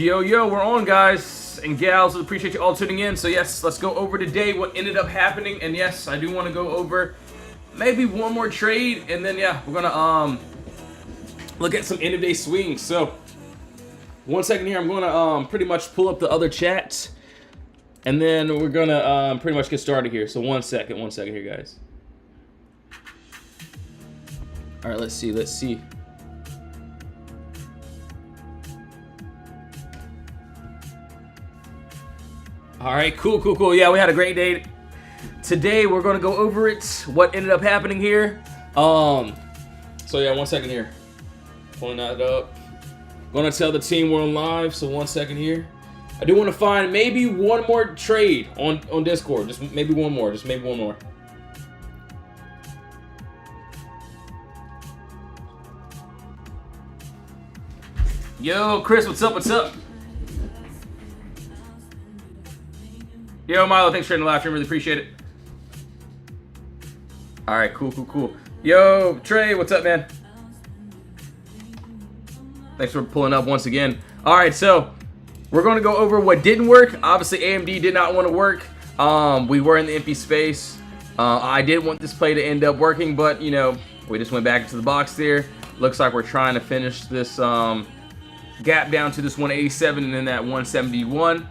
Yo, we're on, guys and gals. We appreciate you all tuning in. So yes, let's go over today what ended up happening. And yes, I do want to go over maybe one more trade, and then yeah, we're gonna look at some end of day swings. So 1 second here, I'm gonna pretty much pull up the other chats, and then we're gonna pretty much get started here. So 1 second here, guys. All right, let's see. All right, cool. Yeah, we had a great day. Today we're gonna go over it, what ended up happening here. So yeah, 1 second here. Pulling that up. Gonna tell the team we're on live, so 1 second here. I do want to find maybe one more trade on Discord. Just maybe one more. Yo, Chris, what's up? Yo, Milo, thanks for sharing the live stream. Really appreciate it. All right, cool. Yo, Trey, what's up, man? Thanks for pulling up once again. All right, so we're going to go over what didn't work. Obviously, AMD did not want to work. We were in the empty space. I did want this play to end up working, but, you know, we just went back into the box there. Looks like we're trying to finish this gap down to this 187 and then that 171.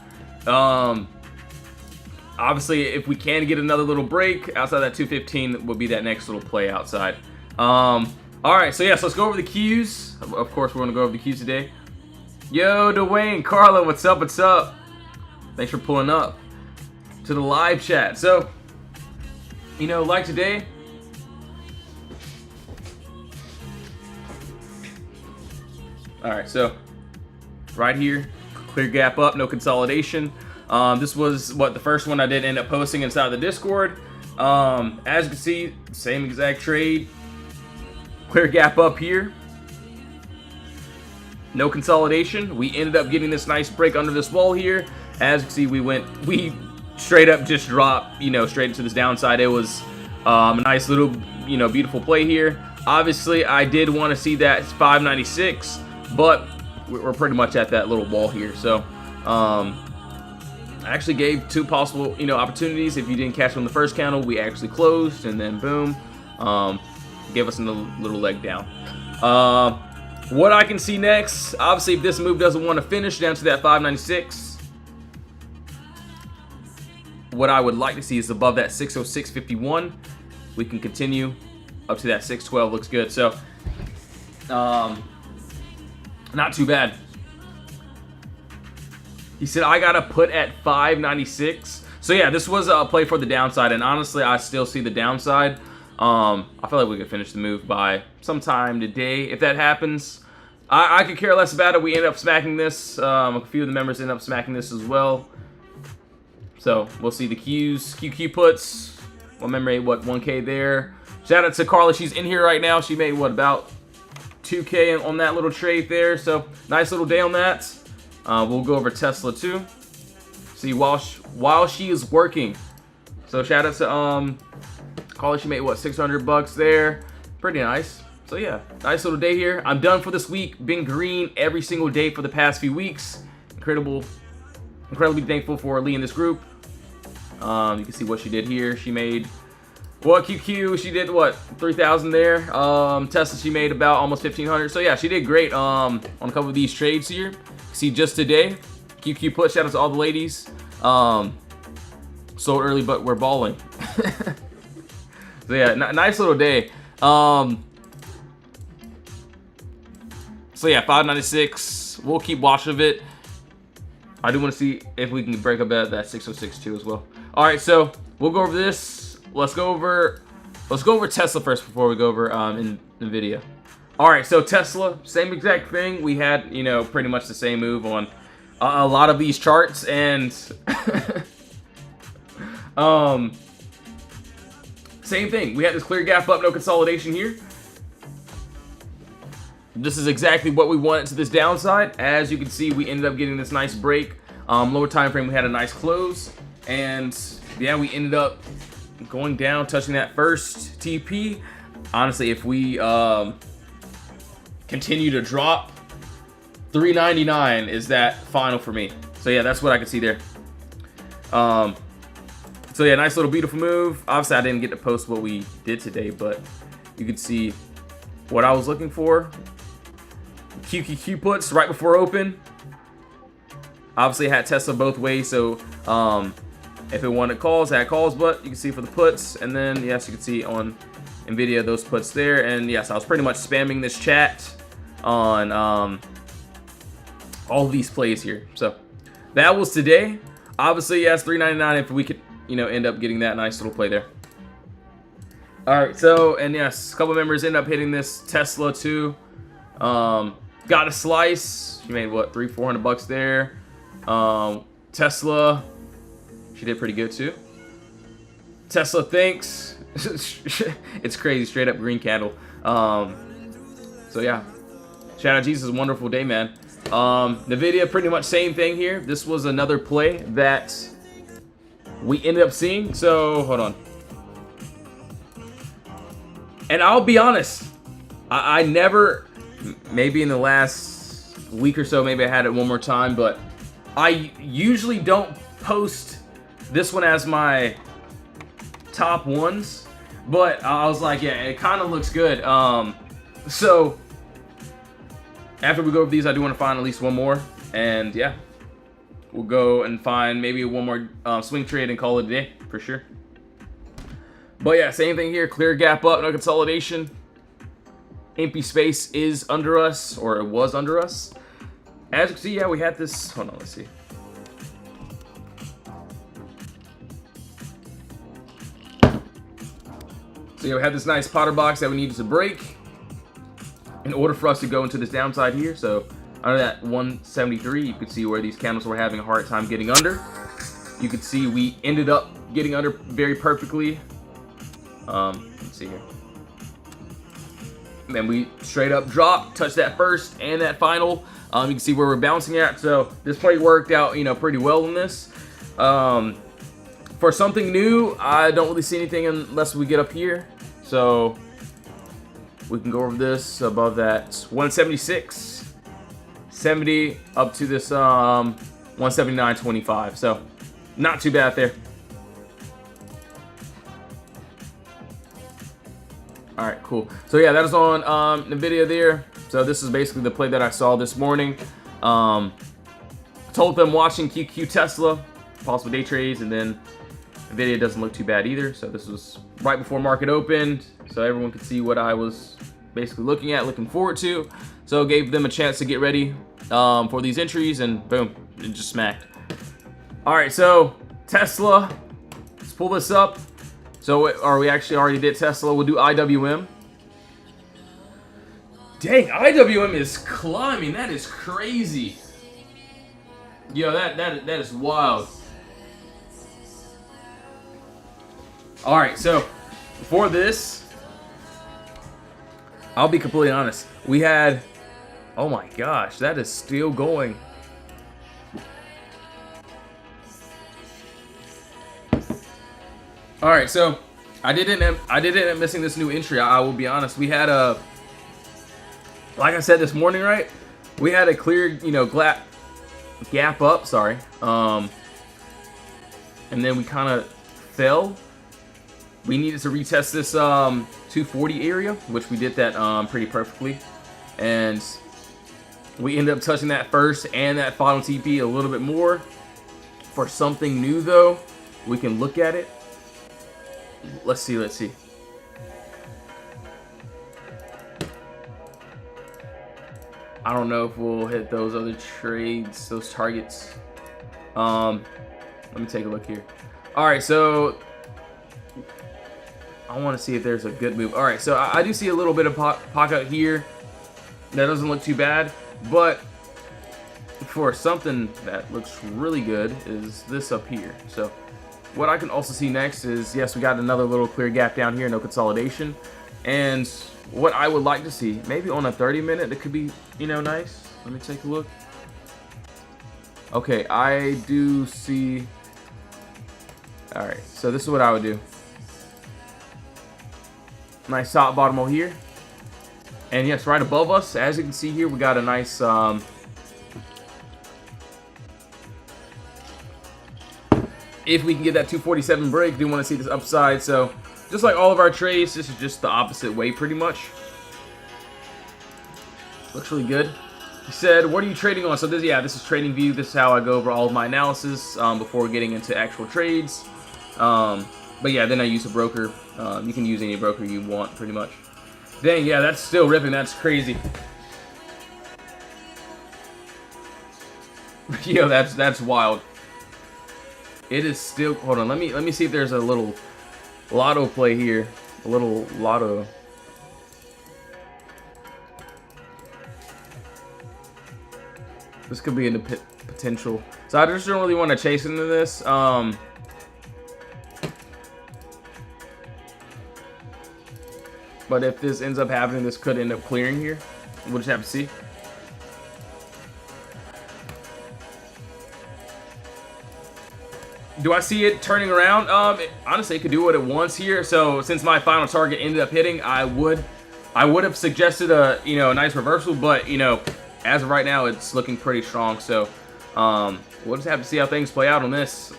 Obviously, if we can get another little break outside that 215, would be that next little play outside. All right, so yes, let's go over the cues. Of course, we're going to go over the cues today. Yo, Dwayne, Carla, what's up? Thanks for pulling up to the live chat. So, you know, like today, all right, so right here, clear gap up, no consolidation. This was the first one I did end up posting inside the Discord. As you can see, same exact trade. Clear gap up here. No consolidation. We ended up getting this nice break under this wall here. As you can see, we straight up just dropped, you know, straight into this downside. It was a nice little, you know, beautiful play here. Obviously, I did want to see that 596, but we're pretty much at that little wall here. So, I actually gave two possible, you know, opportunities. If you didn't catch on the first candle, we actually closed, and then boom, gave us a little leg down. What I can see next, obviously, if this move doesn't want to finish down to that 596, what I would like to see is above that 606.51. We can continue up to that 612. Looks good. So, not too bad. He said, I got to put at 596. So, yeah, this was a play for the downside. And honestly, I still see the downside. I feel like we could finish the move by sometime today. If that happens, I could care less about it. We end up smacking this. A few of the members end up smacking this as well. So, we'll see the Qs. QQ puts. One memory, 1K there. Shout out to Carla. She's in here right now. She made, about 2K on that little trade there. So, nice little day on that. We'll go over Tesla too. See, while she is working. So shout out to Carla, she made 600 bucks there. Pretty nice. So yeah, nice little day here. I'm done for this week. Been green every single day for the past few weeks. Incredibly thankful for Lee in this group. You can see what she did here. She made QQ, she did 3,000 there. Tesla, she made about almost 1,500. So yeah, she did great on a couple of these trades here. See, just today, QQ put, shout out to all the ladies. Sold early, but we're balling. So yeah, nice little day. So yeah, 596. We'll keep watch of it. I do want to see if we can break up that 606 too as well. All right, so we'll go over this. Let's go over Tesla first before we go over NVIDIA. All right, so Tesla, same exact thing. We had, you know, pretty much the same move on a lot of these charts, and same thing. We had this clear gap up, no consolidation here. This is exactly what we wanted to this downside. As you can see, we ended up getting this nice break. Lower time frame, we had a nice close, and yeah, we ended up going down, touching that first TP. Honestly, if we continue to drop $3.99 is that final for me. So yeah, that's what I can see there. So yeah, nice little beautiful move. Obviously, I didn't get to post what we did today, but you could see what I was looking for. QQQ puts right before open. Obviously, it had Tesla both ways, so if it wanted calls, it had calls, but you can see for the puts, and then yes, you can see on NVIDIA those puts there. And yes, I was pretty much spamming this chat on all of these plays here. So that was today. Obviously, yes, $3.99 if we could, you know, end up getting that nice little play there. All right, so, and yes, a couple members end up hitting this Tesla too. Got a slice. She made what, $300-400 there. Tesla, she did pretty good too. Tesla thinks. It's crazy, straight up green candle. So yeah, shout out Jesus, wonderful day, man. NVIDIA, pretty much same thing here. This was another play that we ended up seeing. So hold on, and I'll be honest, I never, maybe in the last week or so, maybe I had it one more time, but I usually don't post this one as my top ones, but I was like, yeah, it kind of looks good. So after we go over these, I do want to find at least one more, and yeah, we'll go and find maybe one more swing trade and call it a day for sure. But yeah, same thing here. Clear gap up, no consolidation. Empty space is under us, or it was under us. As you can see, yeah, we had this. Hold on, let's see. So yeah, we had this nice Potter box that we needed to break in order for us to go into this downside here. So under that 173, you could see where these candles were having a hard time getting under. You could see we ended up getting under very perfectly. Let's see here. And then we straight up dropped, touched that first and that final. You can see where we're bouncing at. So this play worked out, you know, pretty well in this. For something new, I don't really see anything unless we get up here. So we can go over this above that 176, 70 up to this 179.25. So not too bad there. All right, cool. So yeah, that is on NVIDIA there. So this is basically the play that I saw this morning. Told them watching QQ Tesla, possible day trades, and then NVIDIA doesn't look too bad either. So this was right before market opened, so everyone could see what I was basically looking at, looking forward to. So gave them a chance to get ready for these entries, and boom, it just smacked. All right, so Tesla, let's pull this up. So, or we actually already did Tesla. We'll do IWM. Dang, IWM is climbing. That is crazy. Yo, that is wild. All right, so for this, I'll be completely honest. We had, oh my gosh, that is still going. All right, so I did end up missing this new entry. I will be honest. We had a, like I said this morning, right? We had a clear, you know, gap up. Sorry, and then we kind of fell. We needed to retest this 240 area, which we did that pretty perfectly, and we ended up touching that first and that final TP a little bit more. For something new though, we can look at it. Let's see. I don't know if we'll hit those other trades, those targets. Let me take a look here. All right, so I want to see if there's a good move. All right, so I do see a little bit of pocket here. That doesn't look too bad, but for something that looks really good is this up here. So what I can also see next is, yes, we got another little clear gap down here, no consolidation. And what I would like to see, maybe on a 30-minute, it could be, you know, nice. Let me take a look. Okay, I do see. All right, so this is what I would do. Nice top bottom over here. And yes, right above us, as you can see here, we got a nice if we can get that 247 break, do want to see this upside. So just like all of our trades, this is just the opposite way pretty much. Looks really good. He said, what are you trading on? So this, yeah, this is TradingView. This is how I go over all of my analysis before getting into actual trades. But yeah, then I use a broker. You can use any broker you want pretty much. Dang, yeah, that's still ripping. That's crazy. Yo, that's wild. It is still, hold on, let me see if there's a little lotto play here. A little lotto. This could be in the potential. So I just don't really want to chase into this. But if this ends up happening, this could end up clearing here. We'll just have to see. Do I see it turning around? Honestly, it could do what it wants here. So since my final target ended up hitting, I would have suggested a a nice reversal, but as of right now, it's looking pretty strong. So we'll just have to see how things play out on this.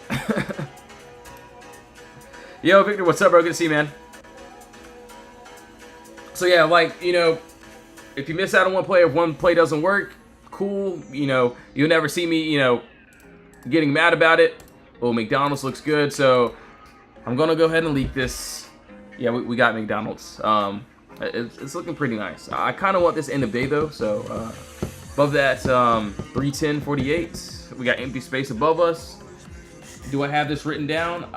Yo, Victor, what's up, bro? Good to see you, man. So yeah, like if you miss out on one play, if one play doesn't work, cool. You'll never see me getting mad about it. Oh, McDonald's looks good, so I'm gonna go ahead and leak this. Yeah, we got McDonald's. It's looking pretty nice. I kind of want this end of day though, so above that 310.48. We got empty space above us. Do I have this written down?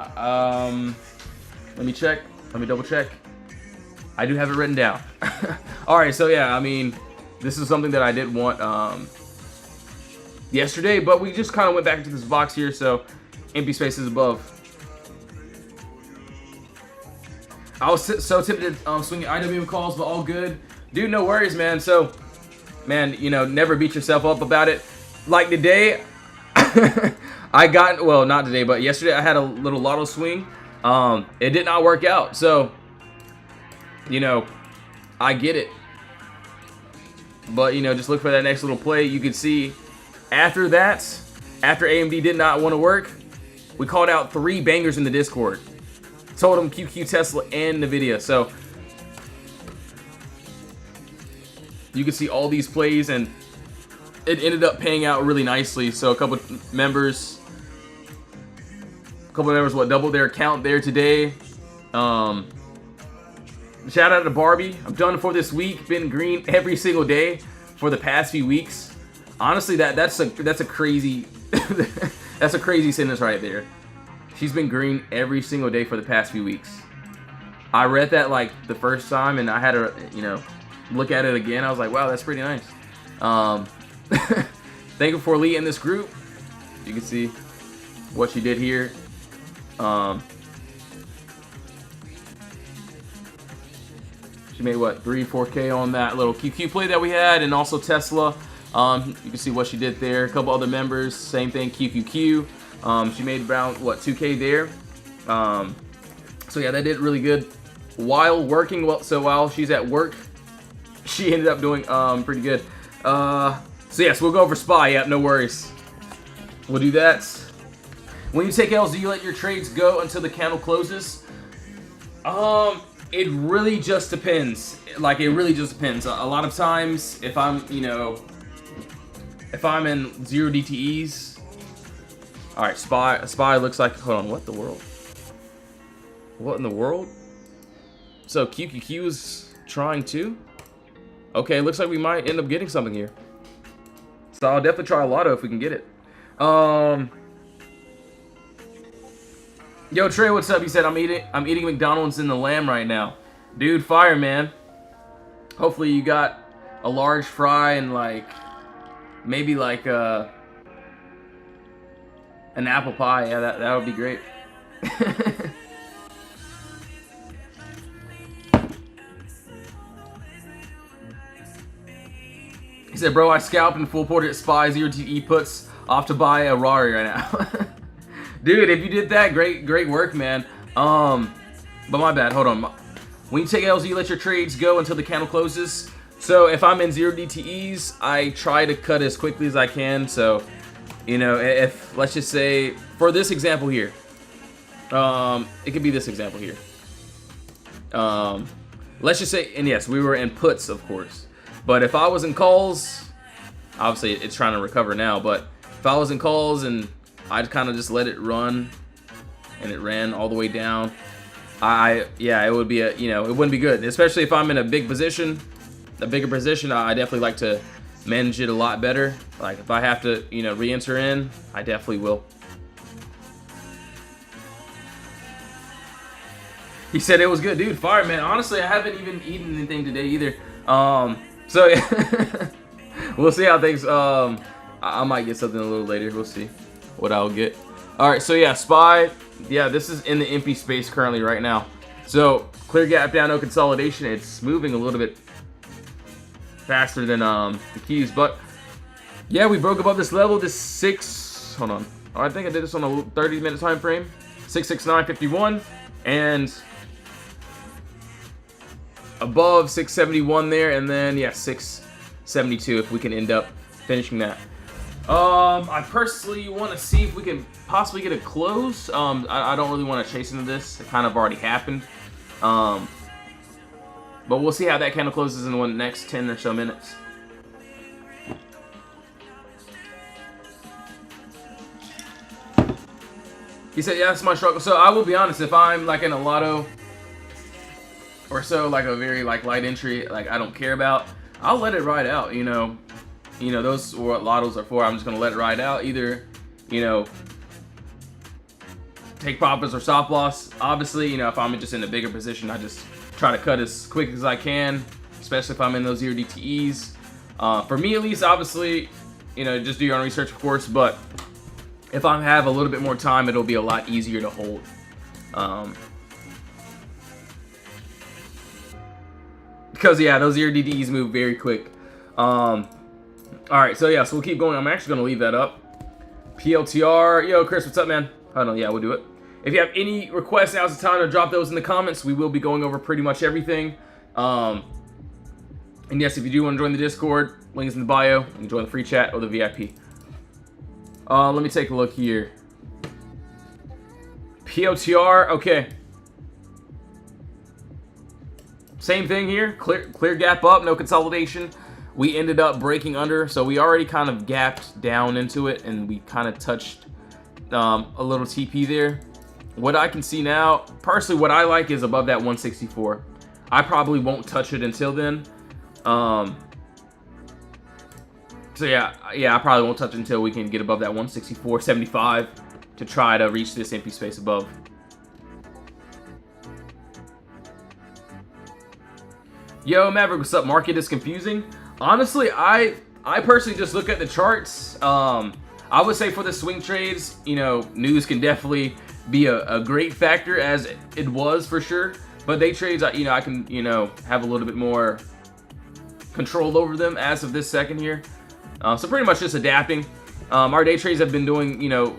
Let me check. Let me double check. I do have it written down. All right, so yeah, I mean, this is something that I did want yesterday, but we just kind of went back into this box here, so. Empty spaces above. I was so tempted swinging IWM calls, but all good. Dude, no worries, man. So, man, never beat yourself up about it. Like today, I got, well, not today, but yesterday I had a little lotto swing. It did not work out. So, I get it. But, just look for that next little play. You can see after that, after AMD did not want to work, we called out 3 bangers in the Discord. Told them QQ, Tesla, and NVIDIA. So you can see all these plays, and it ended up paying out really nicely. So a couple members doubled their account there today. Shout out to Barbie. I'm done for this week. Been green every single day for the past few weeks. Honestly, that's a crazy. That's a crazy sentence right there. She's been green every single day for the past few weeks. I read that like the first time, and I had to, look at it again. I was like, wow, that's pretty nice. Thank you for leading this group. You can see what she did here. She made what, 3-4K on that little QQ play that we had, and also Tesla. You can see what she did there. A couple other members, same thing, QQQ. She made around, what, 2K there. So yeah, that did really good. While working, so while she's at work, she ended up doing pretty good. So yes, we'll go over SPY. Yep, no worries. We'll do that. When you take L's, do you let your trades go until the candle closes? It really just depends. Like, it really just depends. A lot of times, if I'm, if I'm in 0 DTEs. Alright, SPY looks like, hold on, what the world? What in the world? So QQQ is trying to? Okay, looks like we might end up getting something here. So I'll definitely try a lotto if we can get it. Yo, Trey, what's up? He said, I'm eating McDonald's in the Lamb right now. Dude, fire, man. Hopefully you got a large fry and like maybe like an apple pie. Yeah, that would be great. He said, bro, I scalp in full portrait SPY 0 TE puts off to buy a Rari right now. Dude, if you did that, great work, man. But my bad, hold on. When you take L's, you let your trades go until the candle closes. So if I'm in 0 DTEs, I try to cut as quickly as I can. So, if, let's just say, for this example here, It could be this example here. Let's just say, and yes, we were in puts, of course. But if I was in calls, obviously it's trying to recover now, but if I was in calls and I'd kind of just let it run and it ran all the way down, yeah, it would be it wouldn't be good. Especially if I'm in a bigger position, I definitely like to manage it a lot better. Like if I have to, re-enter in, I definitely will. He said it was good, dude. Fire, man. Honestly, I haven't even eaten anything today either. So yeah, we'll see how things. I might get something a little later. We'll see what I'll get. All right, so yeah, SPY. Yeah, this is in the empty space currently right now. So clear gap down, no consolidation. It's moving a little bit faster than the keys, but yeah, we broke above this level. This six. Hold on. Oh, I think I did this on a 30-minute time frame. 669.51 and above 671 there, and then yeah, 672 if we can end up finishing that. I personally want to see if we can possibly get a close. I don't really want to chase into this. It kind of already happened. But we'll see how that candle closes in the next 10 or so minutes. He said, yeah, that's my struggle. So I will be honest, if I'm like in a lotto or so, like a very like light entry, like I don't care about, I'll let it ride out, those are what lottos are for. I'm just gonna let it ride out. Either, take profits or stop loss. Obviously, if I'm just in a bigger position, I just try to cut as quick as I can, especially if I'm in those 0 DTEs. For me at least, obviously, just do your own research, of course, but if I have a little bit more time, it'll be a lot easier to hold. Because yeah, those 0 DTEs move very quick. Alright, so yeah, so we'll keep going. I'm actually going to leave that up. PLTR. Yo, Chris, what's up, man? Hold on, yeah, we'll do it. If you have any requests, now's the time to drop those in the comments. We will be going over pretty much everything. And yes, if you do want to join the Discord, link is in the bio. You can join the free chat or the VIP. Let me take a look here. POTR, okay. Same thing here. Clear gap up, no consolidation. We ended up breaking under, so we already kind of gapped down into it, and we kind of touched a little TP there. What I can see now, personally, what I like is above that 164. I probably won't touch it until then. So yeah, I probably won't touch it until we can get above that 164.75 to try to reach this empty space above. Yo, Maverick, what's up? Market is confusing. Honestly, I personally just look at the charts. I would say for the swing trades, news can definitely be a great factor, as it was for sure. But day trades, I can, have a little bit more control over them as of this second here. So pretty much just adapting. Our day trades have been doing,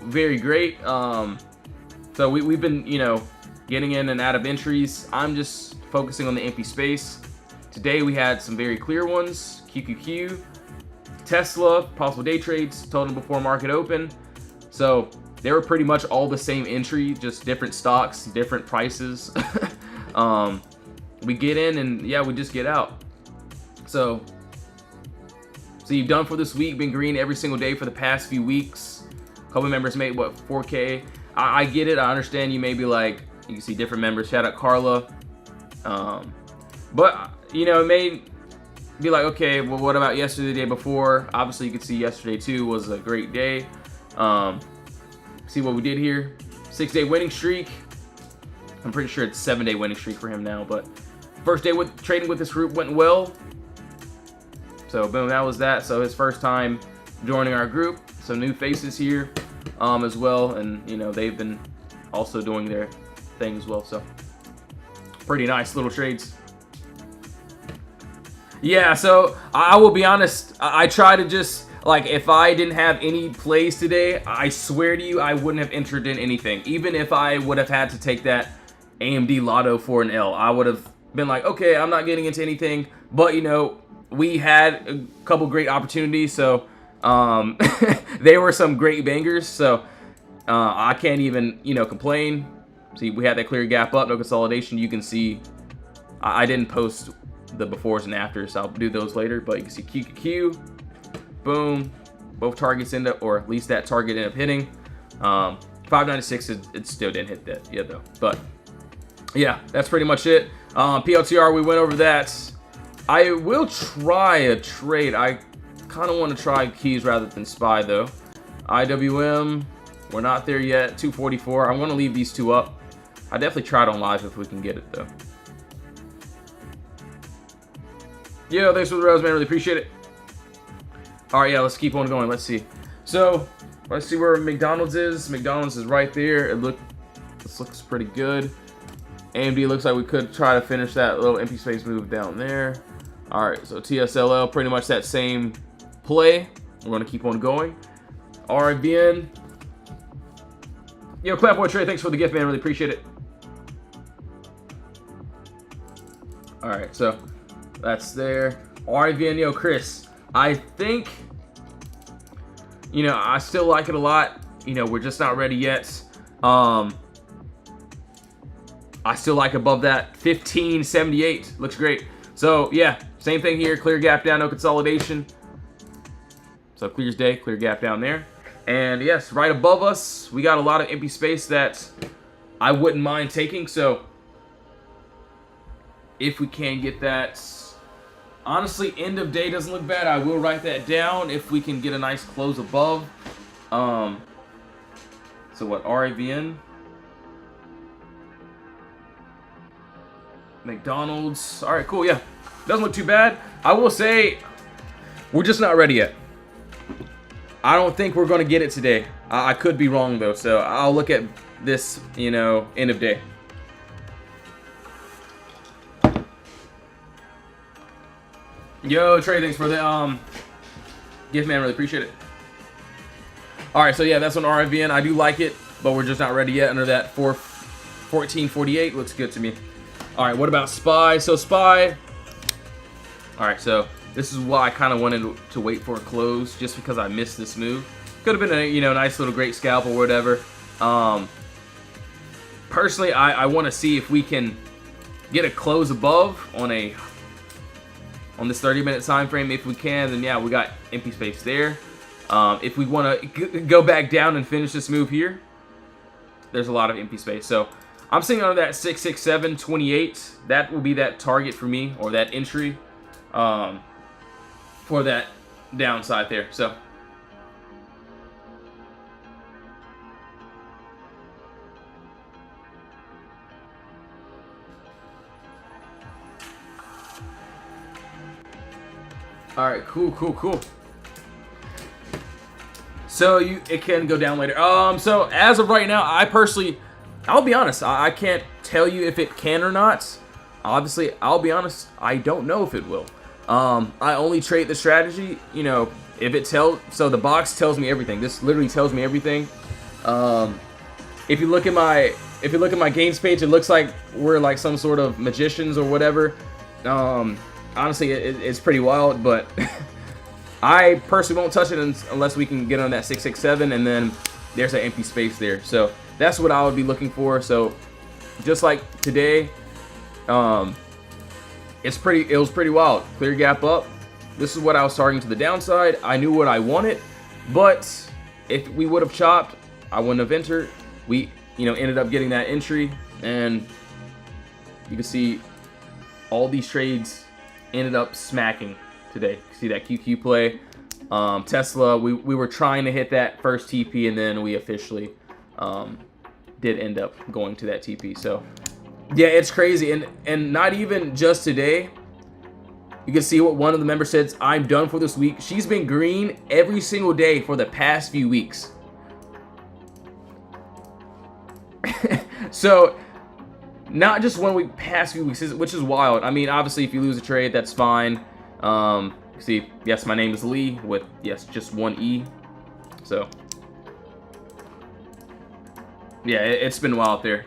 very great. So we've been, getting in and out of entries. I'm just focusing on the empty space. Today we had some very clear ones. QQQ, Tesla, possible day trades, told them before market open. So they were pretty much all the same entry, just different stocks, different prices. We get in and yeah, we just get out. So you've done for this week, been green every single day for the past few weeks. A couple members made, what, 4K? I get it. I understand you may be like, you can see different members. Shout out Carla. But, it may be like, okay, well, what about yesterday, the day before? Obviously, you could see yesterday, too, was a great day. See what we did here. 6-day winning streak. I'm pretty sure it's 7-day winning streak for him now. But first day with trading with this group went well. So boom, that was that. So his first time joining our group. Some new faces here as well, and they've been also doing their thing as well. So pretty nice little trades. Yeah, so I will be honest. I try to just, like, if I didn't have any plays today, I swear to you, I wouldn't have entered in anything. Even if I would have had to take that AMD Lotto for an L, I would have been like, okay, I'm not getting into anything. But we had a couple great opportunities, so they were some great bangers. So I can't even complain. See, we had that clear gap up, no consolidation. You can see I didn't post the befores and afters, so I'll do those later. But you can see QQQ, boom, both targets end up, or at least that target ended up hitting. 596, it still didn't hit that yet though. But yeah, that's pretty much it. PLTR, we went over that. I will try a trade. I kind of want to try keys rather than SPY though. IWM, we're not there yet. 244. I'm going to leave these two up. I definitely try it on live if we can get it though. Yo, thanks for the rose, man. Really appreciate it. All right, yeah, let's keep on going. Let's see. So let's see where McDonald's is. McDonald's is right there. This looks pretty good. AMD looks like we could try to finish that little empty space move down there. All right, so TSLL, pretty much that same play. We're going to keep on going. RIBN. Yo, Clapboy Trey, thanks for the gift, man. Really appreciate it. All right, so that's there. RIBN, yo, Chris. I think, you know, I still like it a lot. You know, we're just not ready yet. I still like above that 1578. Looks great. So yeah, same thing here. Clear gap down, no consolidation. So clear as day, clear gap down there. And yes, right above us, we got a lot of empty space that I wouldn't mind taking. So if we can get that, honestly, end of day doesn't look bad. I will write that down if we can get a nice close above. So what, RIBN? McDonald's. All right, cool. Yeah, doesn't look too bad. I will say we're just not ready yet. I don't think we're going to get it today. I could be wrong though, so I'll look at this, you know, end of day. Yo, Trey, thanks for the gift, man. Really appreciate it. All right, so yeah, that's on RIBN. I do like it, but we're just not ready yet. Under that 1448 looks good to me. All right, what about SPY? So SPY. All right, so this is why I kind of wanted to wait for a close, just because I missed this move. Could have been a, you know, nice little great scalp or whatever. Personally, I want to see if we can get a close above on this 30-minute time frame. If we can, then yeah, we got empty space there. If we want to go back down and finish this move here, there's a lot of empty space. So I'm sitting under that 667.28. That will be that target for me, or that entry for that downside there. So all right, cool. So it can go down later. So as of right now, I'll be honest, I can't tell you if it can or not. Obviously, I'll be honest, I don't know if it will. I only trade the strategy, you know, if it so the box tells me everything. This literally tells me everything. If you look at my games page, it looks like we're like some sort of magicians or whatever. Honestly, it's pretty wild, but I personally won't touch it unless we can get on that 667, and then there's an empty space there. So that's what I would be looking for. So just like today, it was pretty wild. Clear gap up. This is what I was targeting to the downside. I knew what I wanted, but if we would have chopped, I wouldn't have entered. We, you know, ended up getting that entry, and you can see all these trades ended up smacking today. See that QQ play. Tesla, we were trying to hit that first TP, and then we officially did end up going to that TP. So yeah, it's crazy. And not even just today. You can see what one of the members said, I'm done for this week. She's been green every single day for the past few weeks. So not just 1 week, past few weeks, which is wild. I mean, obviously, if you lose a trade, that's fine. See, yes, my name is Lee with, yes, just one E. So yeah, it's been wild there.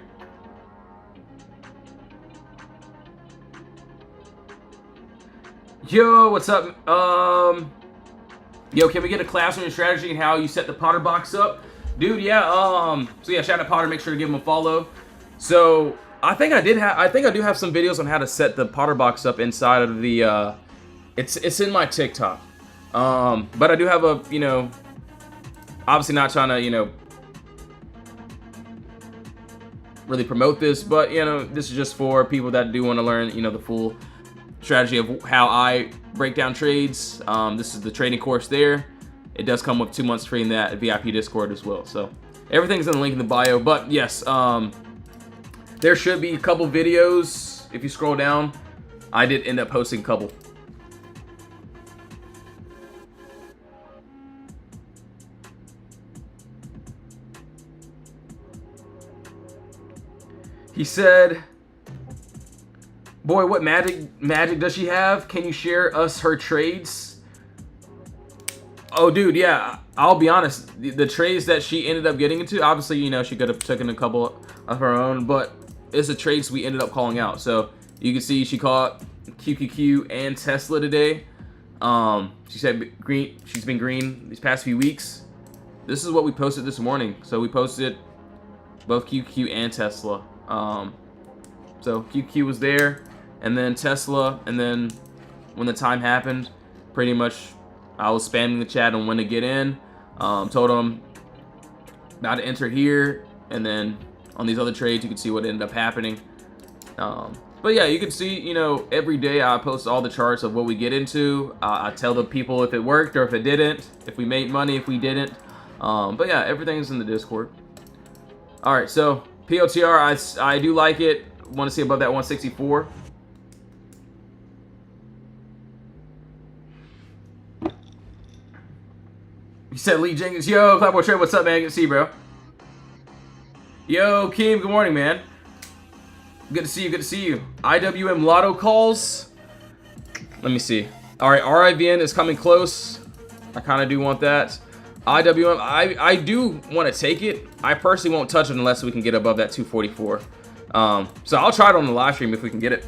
Yo, what's up? Yo, can we get a class on your strategy and how you set the Potter box up? Dude, yeah, so yeah, shout out Potter, make sure to give him a follow. So I think I do have some videos on how to set the Potter box up inside of the. It's in my TikTok. But I do have a, you know, obviously not trying to, you know, really promote this, but you know, this is just for people that do want to learn, you know, the full strategy of how I break down trades. This is the trading course there. It does come with 2 months free in that VIP Discord as well. So everything's in the link in the bio. But yes, there should be a couple videos. If you scroll down, I did end up posting a couple. He said, boy, what magic does she have? Can you share us her trades? Oh, dude, yeah. I'll be honest. The trades that she ended up getting into, obviously, you know, she could have taken a couple of her own, but it's the trades we ended up calling out. So you can see she caught QQQ and Tesla today. She said she's been green these past few weeks. This is what we posted this morning. So we posted both QQQ and Tesla. So QQ was there, and then Tesla, and then when the time happened, pretty much I was spamming the chat on when to get in. Told them about to enter here, and then on these other trades you can see what ended up happening. But yeah, you can see, you know, every day I post all the charts of what we get into. I tell the people if it worked or if it didn't, if we made money, if we didn't. But yeah, everything's in the Discord. All right, so POTR, I do like it. Want to see above that 164. You said Lee Jenkins. Yo, Clapboard Trade, what's up, man? Good to see you, bro. Yo, Keem, good morning, man. Good to see you, good to see you. IWM Lotto calls. Let me see. All right, RIVN is coming close. I kind of do want that. IWM, I do want to take it. I personally won't touch it unless we can get above that 244. So I'll try it on the live stream if we can get it.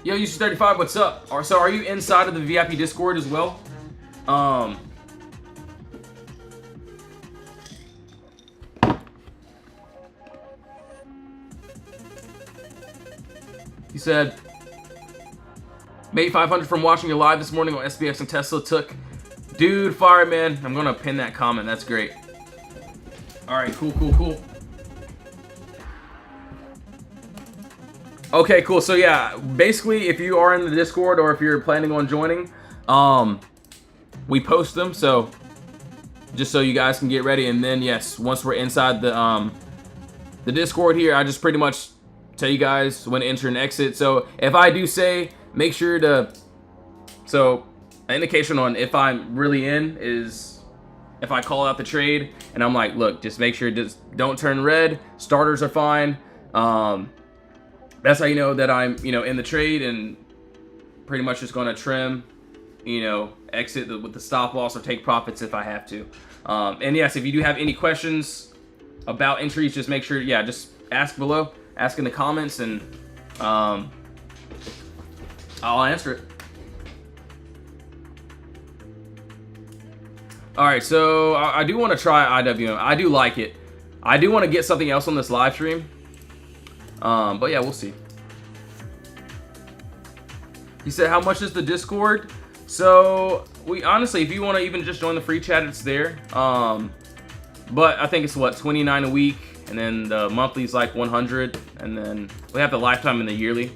Yo, UC35, what's up? So are you inside of the VIP Discord as well? He said, made 500 from watching you live this morning on SPX and Tesla took. Dude, fire, man. I'm going to pin that comment. That's great. All right, cool. Okay, cool. So yeah, basically, if you are in the Discord or if you're planning on joining, we post them. So just so you guys can get ready, and then yes, once we're inside the Discord here, I just pretty much tell you guys when to enter and exit. So if I do say, make sure to. So an indication on if I'm really in is if I call out the trade and I'm like, look, just make sure just don't turn red. Starters are fine. That's how you know that I'm, you know, in the trade, and pretty much just going to trim, you know, exit with the stop loss or take profits if I have to. And yes, if you do have any questions about entries, just make sure, yeah, just ask below, ask in the comments, and I'll answer it. All right, so I do want to try IWM. I do like it. I do want to get something else on this live stream. But yeah, we'll see. He said, how much is the Discord? So we honestly, if you want to even just join the free chat, it's there. But I think it's what, $29 a week, and then the monthly is like 100, and then we have the lifetime and the yearly.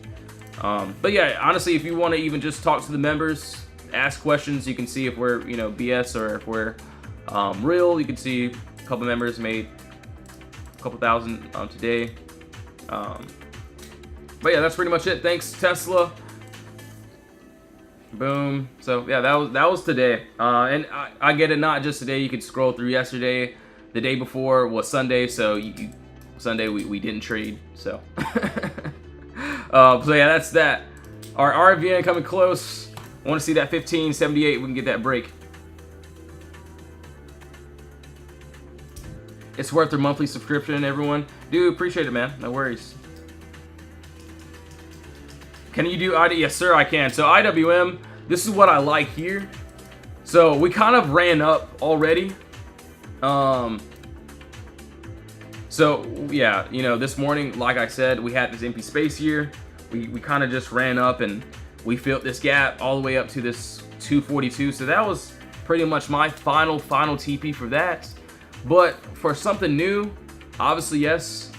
But yeah, honestly, if you want to even just talk to the members, ask questions, you can see if we're, you know, BS or if we're real. You can see a couple members made a couple thousand today. But yeah, that's pretty much it. Thanks, Tesla. Boom. So yeah, that was today. And I get it, not just today. You could scroll through yesterday. The day before was Sunday, so Sunday we didn't trade. So so yeah, that's that. Our RVN coming close. I want to see that 1578. We can get that break. It's worth their monthly subscription, everyone. Dude, appreciate it, man. No worries. Can you do IWM? Yes, sir, I can. So IWM, this is what I like here. So we kind of ran up already. So yeah, you know, this morning, like I said, we had this empty space here. We kind of just ran up and we filled this gap all the way up to this 242. So that was pretty much my final TP for that. But for something new, obviously, yes,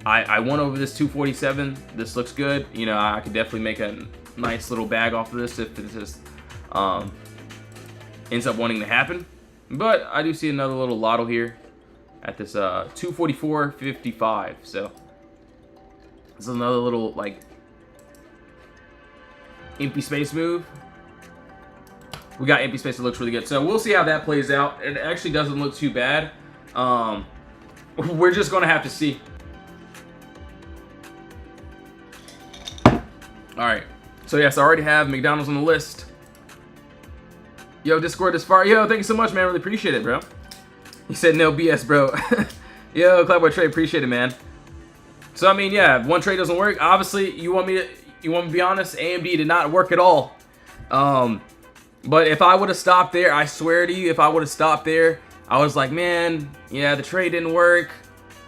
I won over this 247. This looks good. You know, I could definitely make a nice little bag off of this if it just ends up wanting to happen. But I do see another little lotto here at this 244.55. So this is another little like empty space move. We got empty space that looks really good. So we'll see how that plays out. It actually doesn't look too bad. We're just gonna have to see. All right. So yes, I already have McDonald's on the list. Yo, Discord this far. Yo, thank you so much, man. Really appreciate it, bro. He said no BS, bro. Yo, Cloudboy Trade, appreciate it, man. So I mean, yeah, if one trade doesn't work, obviously you want me to be honest, AMD did not work at all. But if I would have stopped there, I swear to you, if I would have stopped there, I was like, man, yeah, the trade didn't work.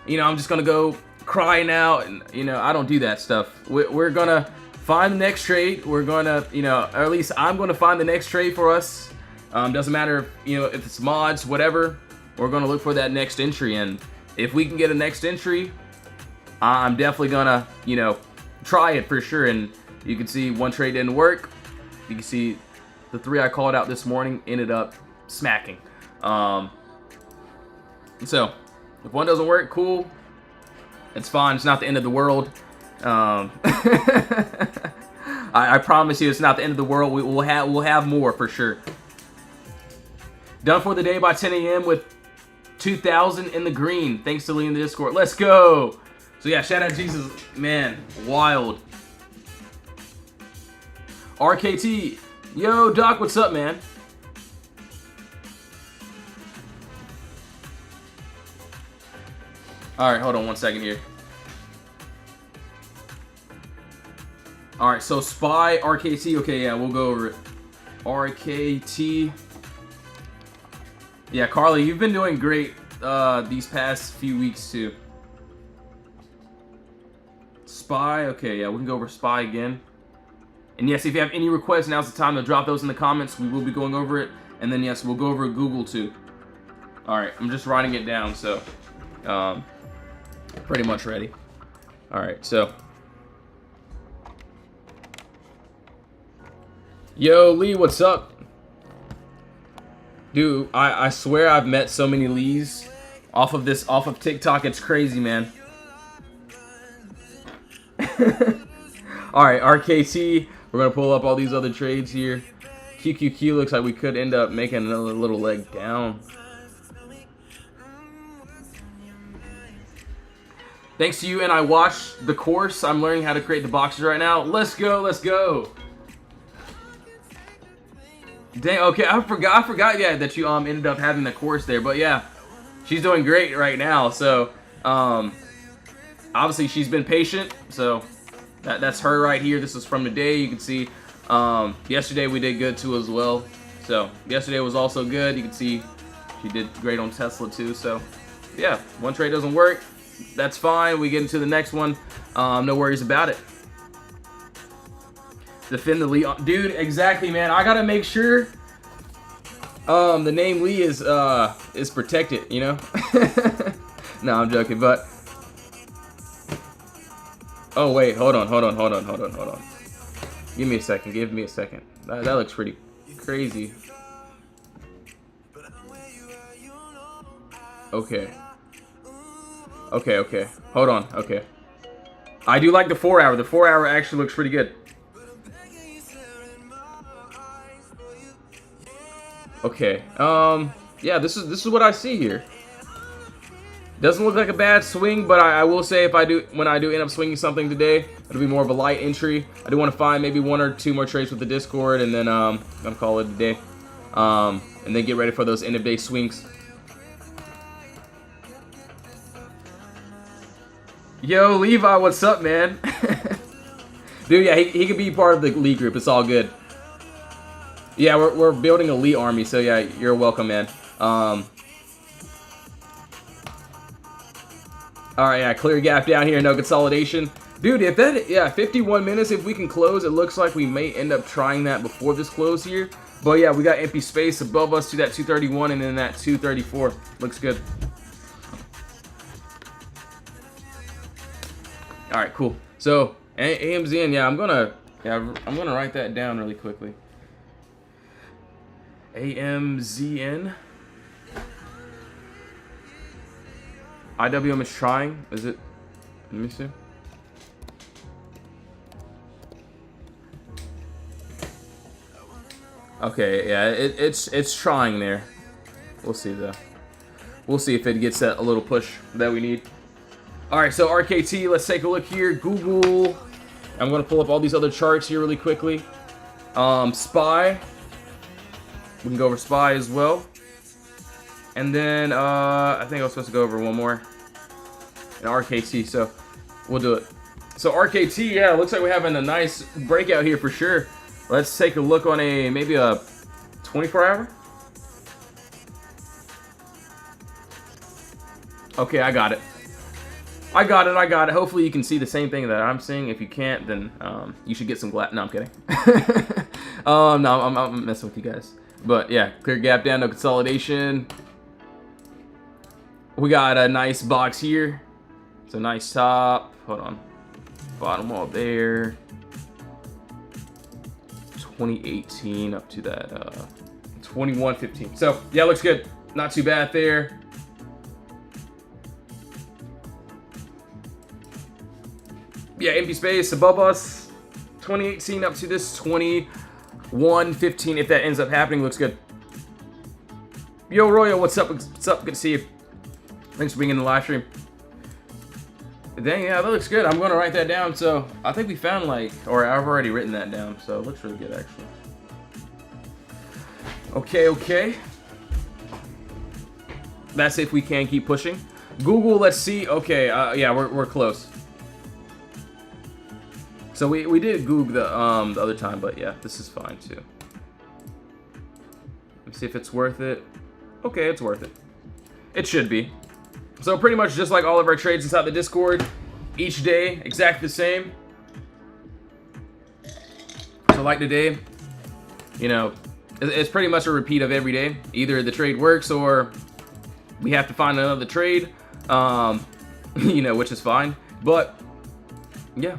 You know, I'm just gonna go cry now, and you know, I don't do that stuff. We're gonna find the next trade. We're gonna, you know, or at least I'm gonna find the next trade for us. Doesn't matter, you know, if it's mods, whatever. We're gonna look for that next entry, and if we can get a next entry, I'm definitely gonna, you know, try it for sure. And you can see one trade didn't work. You can see the 3 I called out this morning ended up smacking. So if one doesn't work, cool. It's fine. It's not the end of the world. I promise you, it's not the end of the world. We'll have more for sure. Done for the day by 10 a.m. with 2,000 in the green. Thanks to Lee in the Discord. Let's go. So yeah, shout out Jesus, man, wild. RKT, yo Doc, what's up, man? All right, hold on 1 second here. All right, so Spy, RKT, okay, yeah, we'll go over it. RKT. Yeah, Carly, you've been doing great these past few weeks too. Spy, okay, yeah, we can go over Spy again. And yes, if you have any requests, now's the time to drop those in the comments. We will be going over it. And then yes, we'll go over Google too. All right, I'm just writing it down, so pretty much ready. All right, so. Yo, Lee, what's up? Dude, I swear I've met so many Lees off of TikTok. It's crazy, man. Alright, RKT. We're going to pull up all these other trades here. QQQ looks like we could end up making another little leg down. Thanks to you, and I watched the course. I'm learning how to create the boxes right now. Let's go, let's go. Dang, okay, I forgot, yeah, that you ended up having the course there, but yeah, she's doing great right now. So obviously she's been patient, so that's her right here. This is from today. You can see yesterday we did good too as well. So yesterday was also good. You can see she did great on Tesla too. So yeah, one trade doesn't work, that's fine. We get into the next one. No worries about it. Defend the Lee, dude. Exactly, man. I gotta make sure the name Lee is protected. You know. No, I'm joking. But oh wait, hold on. Give me a second. Give me a second. That looks pretty crazy. Okay. Hold on. Okay. I do like the 4 hour. The 4 hour actually looks pretty good. Okay, yeah, this is what I see here. Doesn't look like a bad swing, but I will say when I do end up swinging something today, it'll be more of a light entry. I do want to find maybe 1 or 2 more trades with the Discord, and then I'm gonna call it a day. And then get ready for those end of day swings. Yo, Levi, what's up, man? Dude, yeah, he could be part of the Lee group. It's all good. Yeah, we're building a Lee army, so yeah, you're welcome, man. All right, yeah, clear gap down here, no consolidation. Dude, if that, yeah, 51 minutes, if we can close, it looks like we may end up trying that before this close here. But yeah, we got empty space above us to that 231 and then that 234. Looks good. All right, cool. So AMZN, yeah, I'm gonna write that down really quickly. AMZN. IWM is trying. Is it? Let me see. Okay, yeah, it's trying there. We'll see though. We'll see if it gets that a little push that we need. All right, so RKT, let's take a look here. Google. I'm gonna pull up all these other charts here really quickly. SPY. We can go over SPY as well. And then I think I was supposed to go over one more. And RKT, so we'll do it. So RKT, yeah, looks like we're having a nice breakout here for sure. Let's take a look on maybe a 24-hour. Okay, I got it. I got it. Hopefully you can see the same thing that I'm seeing. If you can't, then you should get some glass. No, I'm kidding. No, I'm messing with you guys. But yeah, clear gap down, no consolidation. We got a nice box here. It's a nice top. Hold on. Bottom wall there. 2018 up to that 2115. So yeah, looks good. Not too bad there. Yeah, empty space above us. 2018 up to this 2115. If that ends up happening, looks good. Yo, Royal, what's up? What's up? Good to see you. Thanks for being in the live stream. Dang, yeah, that looks good. I'm going to write that down. So I think we found or I've already written that down. So it looks really good, actually. Okay. That's if we can keep pushing. Google, let's see. Okay, yeah, we're close. So we did Google the other time, but yeah, this is fine too. Let's see if it's worth it. Okay, it's worth it. It should be. So pretty much just like all of our trades inside the Discord, each day exactly the same. So like today, you know, it's pretty much a repeat of every day. Either the trade works or we have to find another trade, you know, which is fine. But yeah,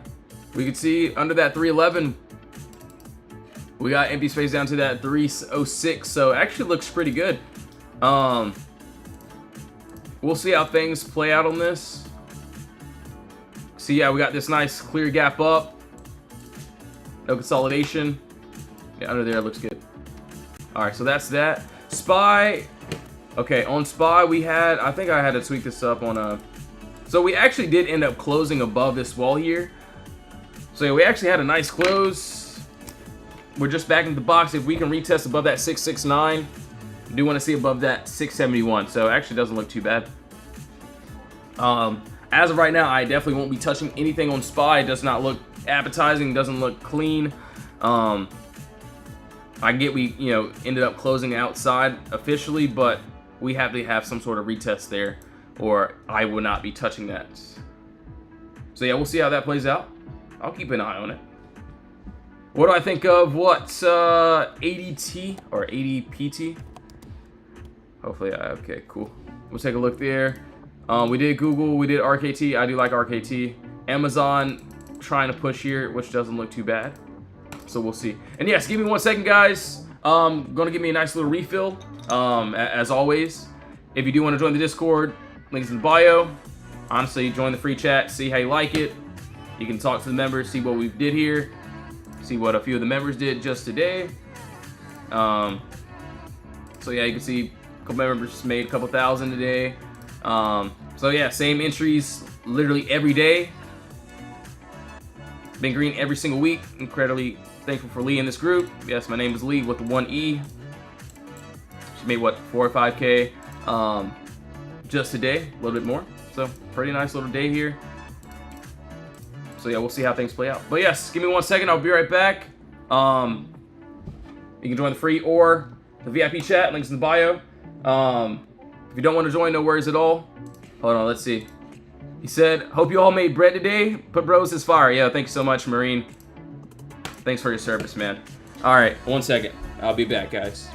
we can see under that 311, we got empty space down to that 306. So it actually looks pretty good. We'll see how things play out on this. So yeah, we got this nice clear gap up. No consolidation. Yeah, under there looks good. All right, so that's that. SPY. Okay, on SPY we had, I think I had to tweak this up on a, so we actually did end up closing above this wall here. So yeah, we actually had a nice close. We're just back into the box. If we can retest above that 669, I do want to see above that 671. So it actually doesn't look too bad. As of right now, I definitely won't be touching anything on SPY. It does not look appetizing, doesn't look clean. I get we, you know, ended up closing outside officially, but we have to have some sort of retest there, or I will not be touching that. So yeah, we'll see how that plays out. I'll keep an eye on it. What do I think of ADT or ADPT? Hopefully, okay, cool. We'll take a look there. We did Google, we did RKT. I do like RKT. Amazon trying to push here, which doesn't look too bad. So we'll see. And yes, give me 1 second, guys. Gonna give me a nice little refill. As always, if you do want to join the Discord, links in the bio. Honestly, join the free chat, see how you like it. You can talk to the members, see what we did here, see what a few of the members did just today. So yeah, you can see a couple members made a couple thousand today. So yeah, same entries literally every day. Been green every single week. Incredibly thankful for Lee in this group. Yes, my name is Lee with the 1E. She made what, 4 or 5K just today, a little bit more. So pretty nice little day here. So yeah, we'll see how things play out. But yes, give me 1 second. I'll be right back. You can join the free or the VIP chat. Links in the bio. If you don't want to join, no worries at all. Hold on, let's see. He said, hope you all made bread today. Put bros is fire. Yeah, thanks so much, Marine. Thanks for your service, man. All right, 1 second. I'll be back, guys.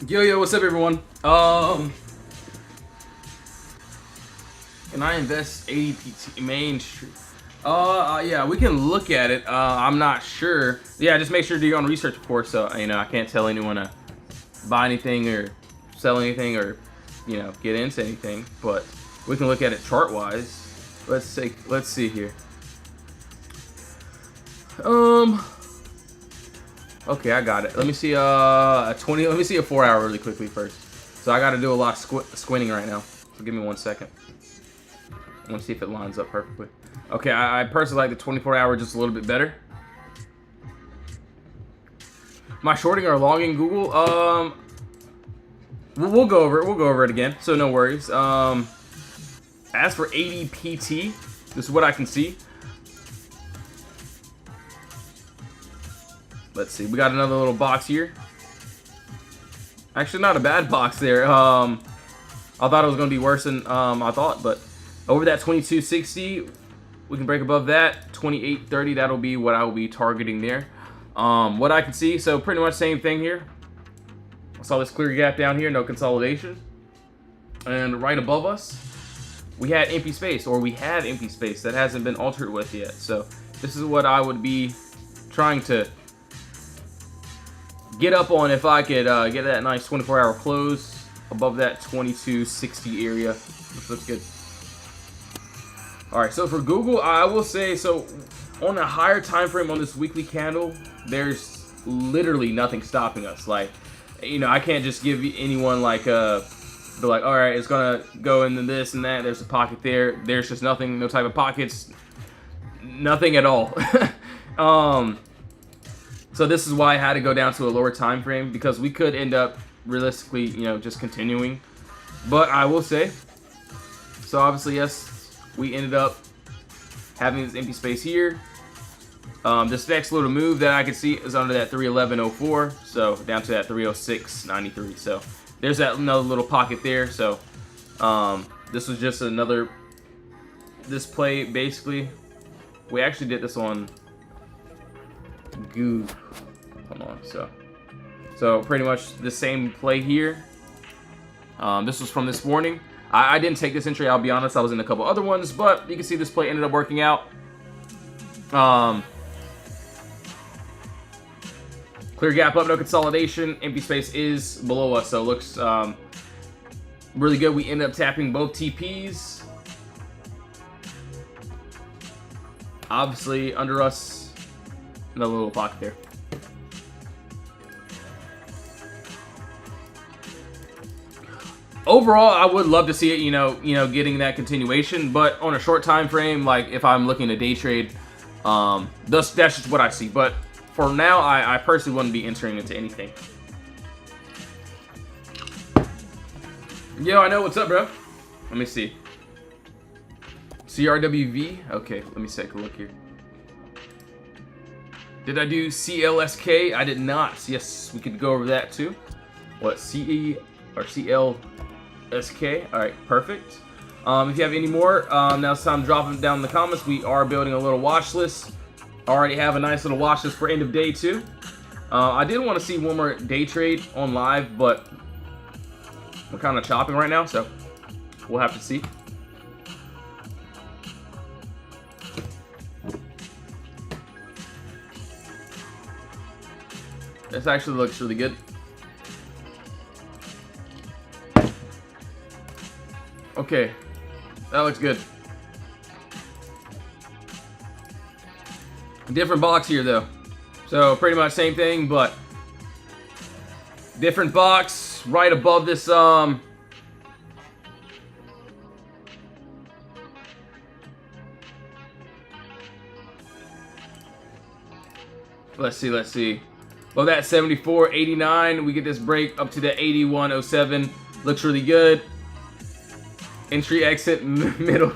Yo, what's up, everyone? Can I invest 80 PT Main Street? Yeah, we can look at it. I'm not sure. Yeah, just make sure to do your own research, of course. So, I can't tell anyone to buy anything or sell anything or, get into anything. But we can look at it chart-wise. Let's see here. Okay, I got it. Let me see let me see a 4-hour really quickly first. So I got to do a lot of squinting right now. So give me 1 second. I want to see if it lines up perfectly. Okay, I personally like the 24-hour just a little bit better. Am I shorting or longing Google? We'll go over it. We'll go over it again. So no worries. As for ADPT, this is what I can see. Let's see. We got another little box here. Actually, not a bad box there. I thought it was going to be worse than I thought, but over that 2260, we can break above that. 2830, that'll be what I will be targeting there. What I can see, so pretty much same thing here. I saw this clear gap down here, no consolidation. And right above us, we had empty space, or we had empty space that hasn't been altered with yet. So this is what I would be trying to get up on if I could get that nice 24-hour close above that 2260 area, which looks good. All right, so for Google, I will say, so on a higher time frame on this weekly candle, there's literally nothing stopping us. Like, I can't just give anyone like be like, all right, it's gonna go into this and that. There's a pocket there. There's just nothing, no type of pockets, nothing at all. So this is why I had to go down to a lower time frame, because we could end up realistically, just continuing. But I will say, so obviously, yes, we ended up having this empty space here. This next little move that I can see is under that 311.04, so down to that 306.93. So there's that another little pocket there. So this was just another display. Basically, we actually did this on Goo. Hold on. So pretty much the same play here. This was from this morning. I didn't take this entry, I'll be honest. I was in a couple other ones, but you can see this play ended up working out. Clear gap up, no consolidation. Empty space is below us, so it looks really good. We ended up tapping both TPs. Obviously, under us, another little pocket there. overall, I would love to see it, getting that continuation. But on a short time frame, like if I'm looking to day trade, that's just what I see. But for now, I personally wouldn't be entering into anything. Yo, I know. What's up, bro? Let me see. CRWV. Okay, let me take a look here. Did I do CLSK? I did not. Yes, we could go over that too. What, CE or CLSK? All right, perfect. If you have any more, now it's time to drop them down in the comments. We are building a little watch list. Already have a nice little watch list for end of day too. I did want to see one more day trade on live, but we're kind of chopping right now, so we'll have to see. This actually looks really good. Okay, that looks good. Different box here though. So pretty much same thing, but different box right above this let's see. Well, that 74.89, we get this break up to the 81.07. Looks really good. Entry, exit, middle.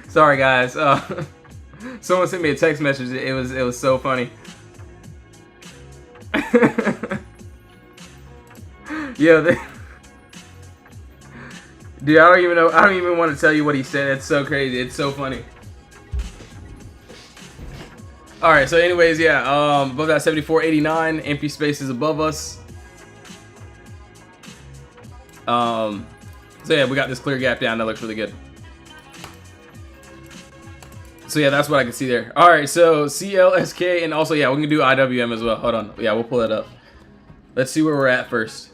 Sorry, guys. Someone sent me a text message. It was so funny. Yeah, dude, I don't even know. I don't even want to tell you what he said. It's so crazy. It's so funny. All right, so anyways, yeah, above that 74.89, empty space is above us. So yeah, we got this clear gap down. That looks really good. So yeah, that's what I can see there. All right, so CLSK, and also, yeah, we can do IWM as well. Hold on. Yeah, we'll pull that up. Let's see where we're at first.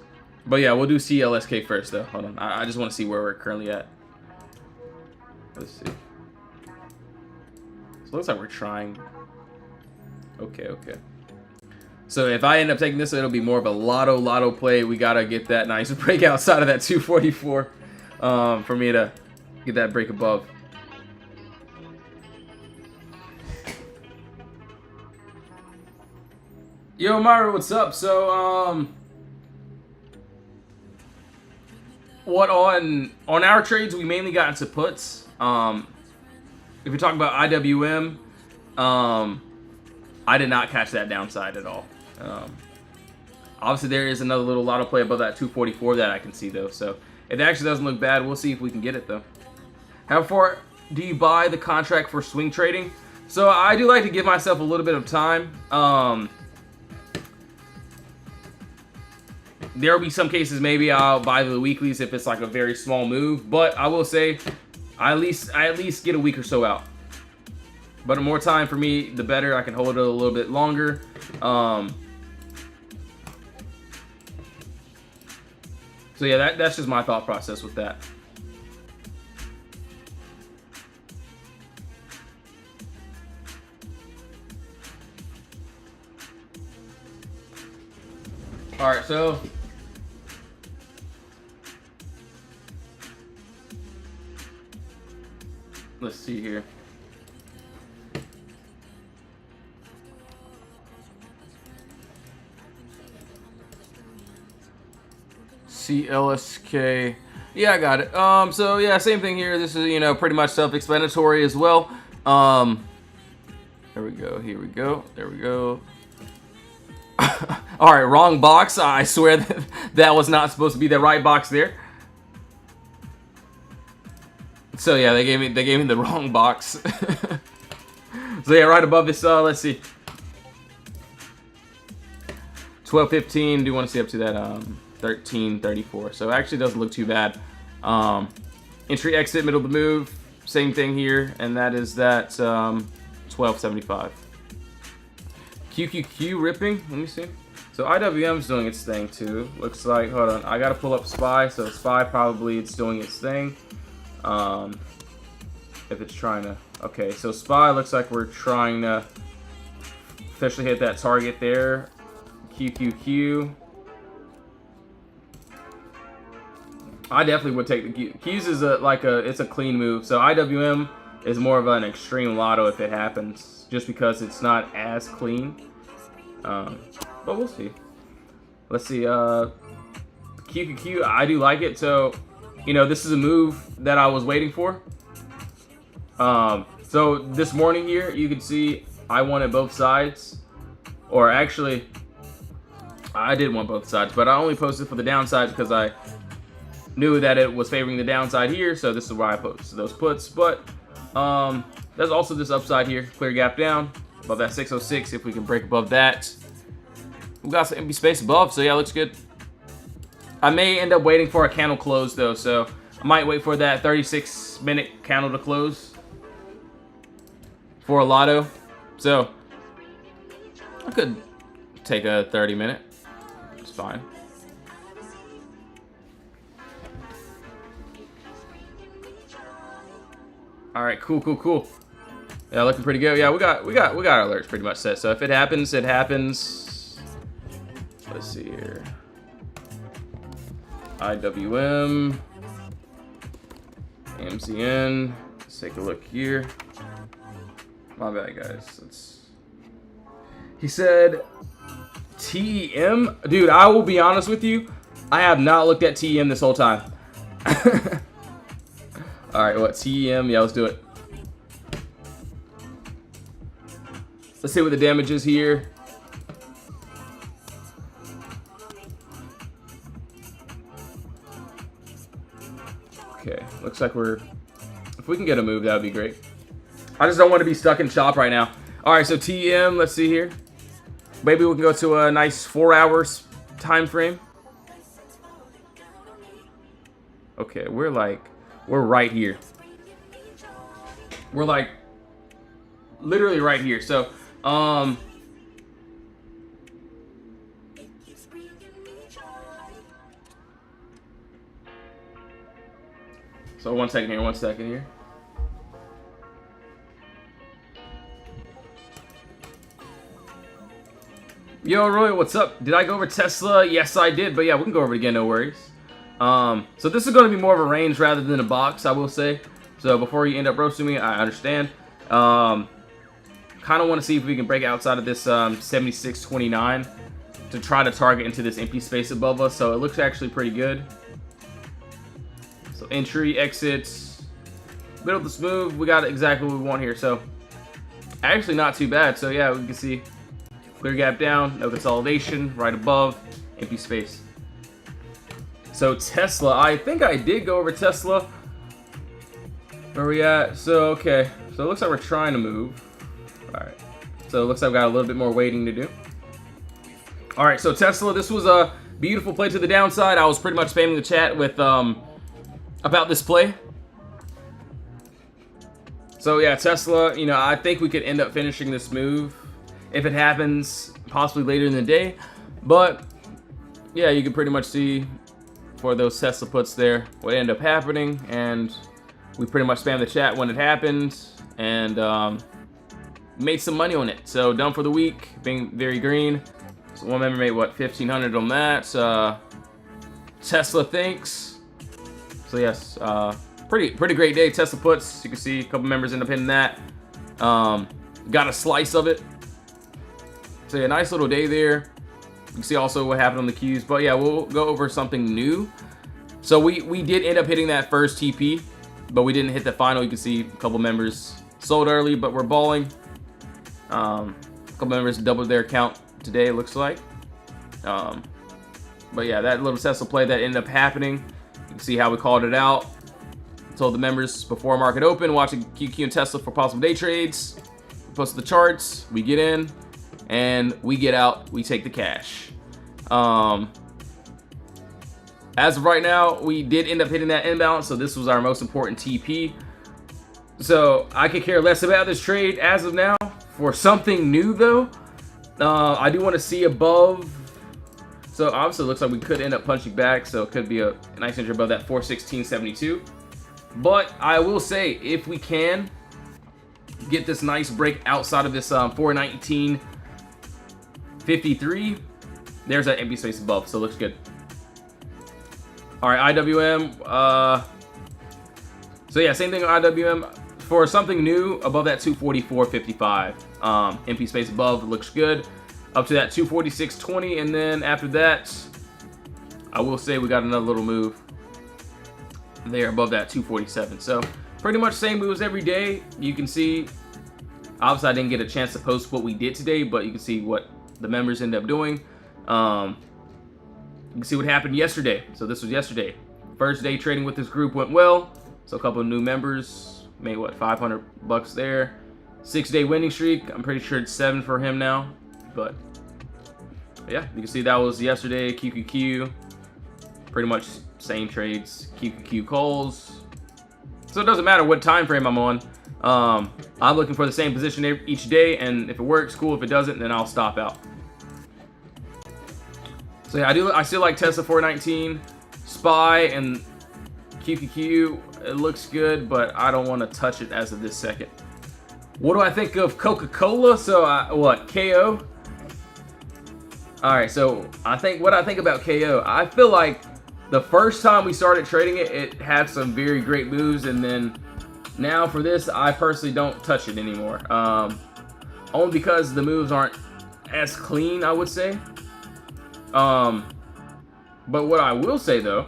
But yeah, we'll do CLSK first, though. Hold on. I just want to see where we're currently at. Let's see. So it looks like we're trying. Okay. So if I end up taking this, it'll be more of a lotto play. We gotta get that nice break outside of that 244 for me to get that break above. Yo, Myra, what's up? So what on our trades, we mainly got into puts. If you're talking about IWM, I did not catch that downside at all. Obviously, there is another little lotto play above that 244 that I can see, though. So it actually doesn't look bad. We'll see if we can get it, though. How far do you buy the contract for swing trading? So I do like to give myself a little bit of time. There will be some cases maybe I'll buy the weeklies if it's like a very small move. But I will say, I at least get a week or so out. But the more time for me, the better. I can hold it a little bit longer. So yeah, that's just my thought process with that. All right, so let's see here. CLSK. Yeah, I got it. So yeah, same thing here. This is, pretty much self-explanatory as well. Here we go. There we go. All right, wrong box. I swear that was not supposed to be the right box there. So yeah, they gave me the wrong box. So yeah, right above this. Let's see. 12.15. Do you want to see up to that 13.34? So it actually doesn't look too bad. Entry, exit, middle of the move. Same thing here, and that is that 12.75. QQQ ripping. Let me see. So IWM's doing its thing too. Looks like, hold on, I gotta pull up SPY. So SPY probably it's doing its thing. If it's trying to, okay. So SPY looks like we're trying to officially hit that target there. QQQ. I definitely would take the Qs. Is it's a clean move. So IWM is more of an extreme lotto if it happens, just because it's not as clean. But we'll see. Let's see. QQQ, I do like it. So, you know, this is a move that I was waiting for. So this morning here, you can see I wanted both sides, or actually, I did want both sides, but I only posted for the downside because I knew that it was favoring the downside here. So this is why I posted those puts. But there's also this upside here, clear gap down above that 606. If we can break above that, we got some empty space above. So yeah, looks good. I may end up waiting for a candle close though, so I might wait for that 36-minute candle to close for a lotto. So I could take a 30-minute. It's fine. All right, cool. Yeah, looking pretty good. Yeah, we got our alerts pretty much set. So if it happens, it happens. Let's see here. IWM, MCN. Let's take a look here. My bad, guys. He said TEM. Dude, I will be honest with you. I have not looked at TEM this whole time. All right, what TEM? Yeah, let's do it. Let's see what the damage is here. Okay, looks like if we can get a move, that would be great. I just don't want to be stuck in shop right now. All right, so TM, let's see here. Maybe we can go to a nice 4 hours time frame. Okay, we're right here. We're like literally right here. So, so one second here. Yo, Roy, what's up? Did I go over Tesla? Yes, I did. But yeah, we can go over it again, no worries. So this is going to be more of a range rather than a box, I will say. So before you end up roasting me, I understand. Kind of want to see if we can break outside of this 76.29 to try to target into this empty space above us. So it looks actually pretty good. So entry, exits, middle of this move, we got exactly what we want here. So actually not too bad. So yeah, we can see clear gap down, no consolidation, right above, empty space. So Tesla, I think I did go over Tesla. Where are we at? So okay, so it looks like we're trying to move. All right, so it looks like I've got a little bit more waiting to do. All right, so Tesla, this was a beautiful play to the downside. I was pretty much spamming the chat with about this play. So yeah, Tesla, you know, I think we could end up finishing this move if it happens possibly later in the day. But yeah, you can pretty much see for those Tesla puts there what ended up happening, and we pretty much spammed the chat when it happened and made some money on it. So done for the week, being very green. So one member made what, 1,500 on that. Tesla thanks. So yes, pretty great day. Tesla puts, you can see a couple members end up hitting that. Got a slice of it. So yeah, nice little day there. You can see also what happened on the Qs. But yeah, we'll go over something new. So we did end up hitting that first TP, but we didn't hit the final. You can see a couple members sold early, but we're balling. A couple members doubled their account today, it looks like. But yeah, that little Tesla play that ended up happening. You can see how we called it out. Told the members before market open, watching QQ and Tesla for possible day trades. Posted the charts, we get in, and we get out, we take the cash. As of right now, we did end up hitting that imbalance, so this was our most important TP. So I could care less about this trade as of now. For something new though, I do want to see above. So obviously it looks like we could end up punching back, so it could be a nice entry above that 416.72. But I will say, if we can get this nice break outside of this 419.53, there's that empty space above, so it looks good. All right, IWM. So yeah, same thing on IWM. For something new, above that 244.55. MP space above looks good. Up to that 246.20, and then after that, I will say we got another little move there above that 247. So pretty much same moves every day. You can see, obviously I didn't get a chance to post what we did today, but you can see what the members ended up doing. You can see what happened yesterday. So this was yesterday. First day trading with this group went well. So a couple of new members made what, 500 bucks there. 6-day winning streak. I'm pretty sure it's 7 for him now. But yeah, you can see that was yesterday. QQQ. Pretty much same trades. QQQ calls. So it doesn't matter what time frame I'm on. I'm looking for the same position each day, and if it works, cool. If it doesn't, then I'll stop out. So yeah, I still like Tesla 419, SPY, and QQQ. It looks good, but I don't want to touch it as of this second. What do I think of Coca-Cola? So what, KO? All right, so what I think about KO, I feel like the first time we started trading it, it had some very great moves, and then now for this, I personally don't touch it anymore. Only because the moves aren't as clean, I would say. But what I will say though,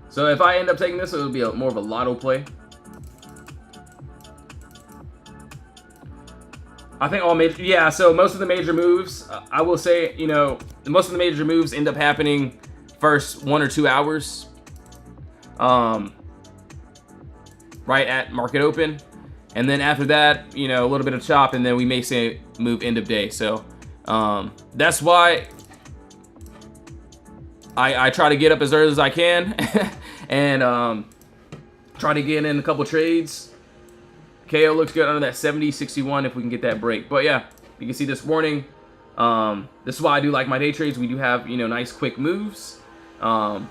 so if I end up taking this, it would be more of a lotto play. I think all major, yeah, so most of the major moves, I will say, you know, most of the major moves end up happening first 1 or 2 hours. Right at market open, and then after that, you know, a little bit of chop, and then we may say move end of day. So that's why I try to get up as early as I can and try to get in a couple trades. KO looks good under that 70.61 if we can get that break. But yeah, you can see this morning, this is why I do like my day trades. We do have, you know, nice quick moves. You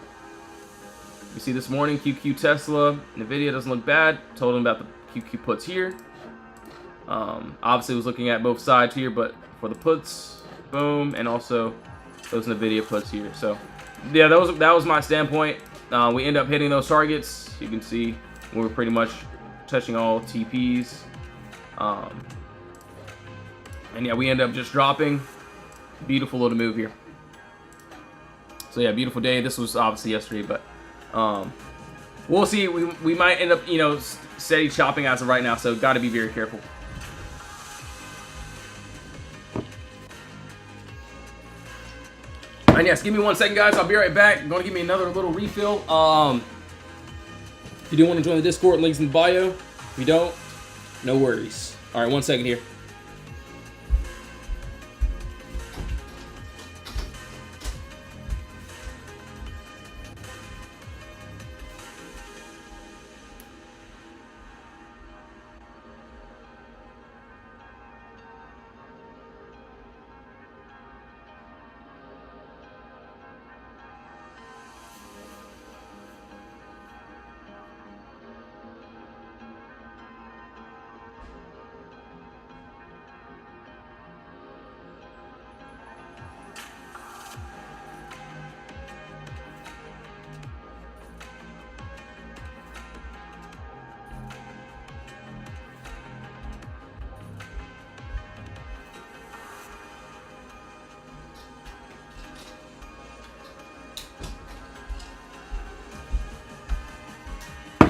see this morning, QQ Tesla, NVIDIA doesn't look bad. Told him about the QQ puts here. Obviously was looking at both sides here, but for the puts, boom, and also those NVIDIA puts here. So yeah, that was my standpoint. We end up hitting those targets. You can see we're pretty much touching all TPs. And yeah, we end up just dropping. Beautiful little move here. So yeah, beautiful day. This was obviously yesterday, but we'll see. We might end up, you know, steady chopping as of right now, so got to be very careful. And yes, give me 1 second, guys. I'll be right back. I'm going to give me another little refill. If you do want to join the Discord, links in the bio. If you don't, no worries. All right, 1 second here.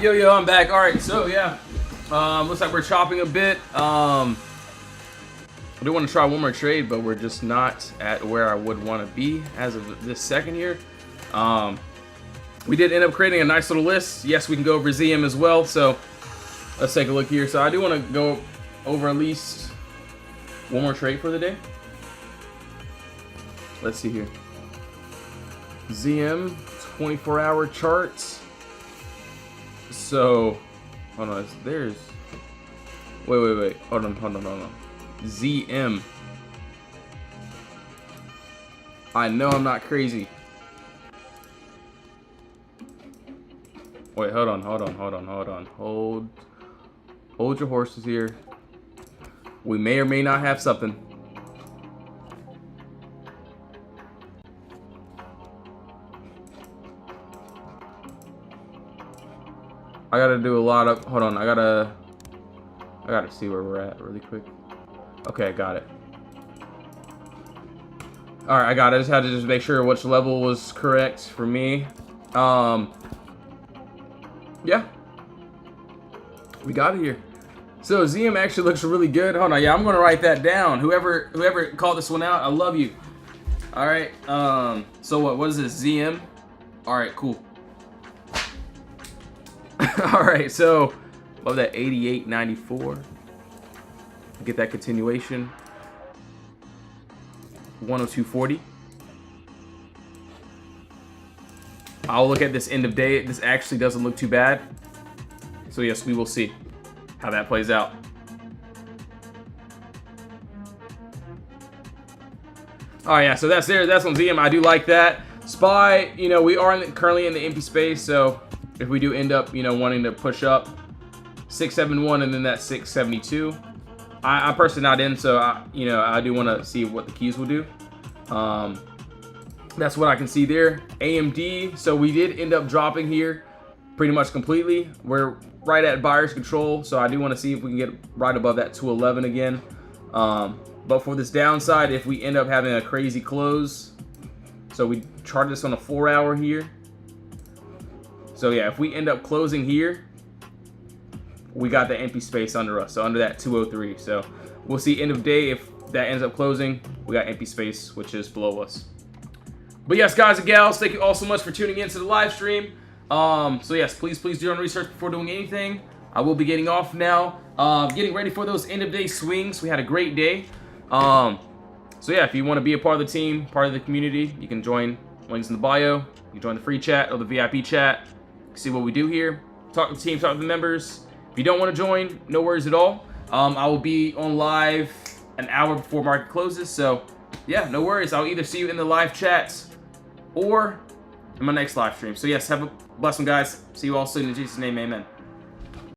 Yo, I'm back. All right, so yeah, looks like we're chopping a bit. I do want to try one more trade, but we're just not at where I would want to be as of this second here. We did end up creating a nice little list. Yes, we can go over ZM as well. So let's take a look here. So I do want to go over at least one more trade for the day. Let's see here. ZM 24-hour charts. So, hold on, there's, wait, hold on. ZM. I know I'm not crazy. Wait, hold on. Hold your horses here. We may or may not have something. I gotta do a lot of, hold on, I gotta see where we're at really quick. Okay, got it. All right, I got it. I just had to just make sure which level was correct for me. Yeah, we got it here. So ZM actually looks really good. Hold on, yeah, I'm gonna write that down. Whoever called this one out, I love you. All right. So what is this? ZM. All right, cool. All right, so love that 88.94. Get that continuation. 102.40. I'll look at this end of day. This actually doesn't look too bad. So yes, we will see how that plays out. Oh yeah, so that's there. That's on ZM. I do like that. SPY, you know, we are currently in the empty space, so if we do end up, you know, wanting to push up 671 and then that 672, I'm personally not in, so you know, I do want to see what the keys will do. That's what I can see there. AMD, so we did end up dropping here pretty much completely. We're right at buyer's control, so I do want to see if we can get right above that 211 again. But for this downside, if we end up having a crazy close, so we charted this on a 4-hour here. So yeah, if we end up closing here, we got the empty space under us, so under that 203. So we'll see end of day. If that ends up closing, we got empty space, which is below us. But yes, guys and gals, thank you all so much for tuning in to the live stream. So yes, please do your own research before doing anything. I will be getting off now, getting ready for those end of day swings. We had a great day. So yeah, if you want to be a part of the team, part of the community, you can join. Links in the bio. You can join the free chat or the VIP chat. See what we do here. Talk to the team, talk to the members. If you don't want to join, no worries at all. I will be on live an hour before market closes. So yeah, no worries. I'll either see you in the live chats or in my next live stream. So yes, have a blessed one, guys. See you all soon in Jesus' name, amen.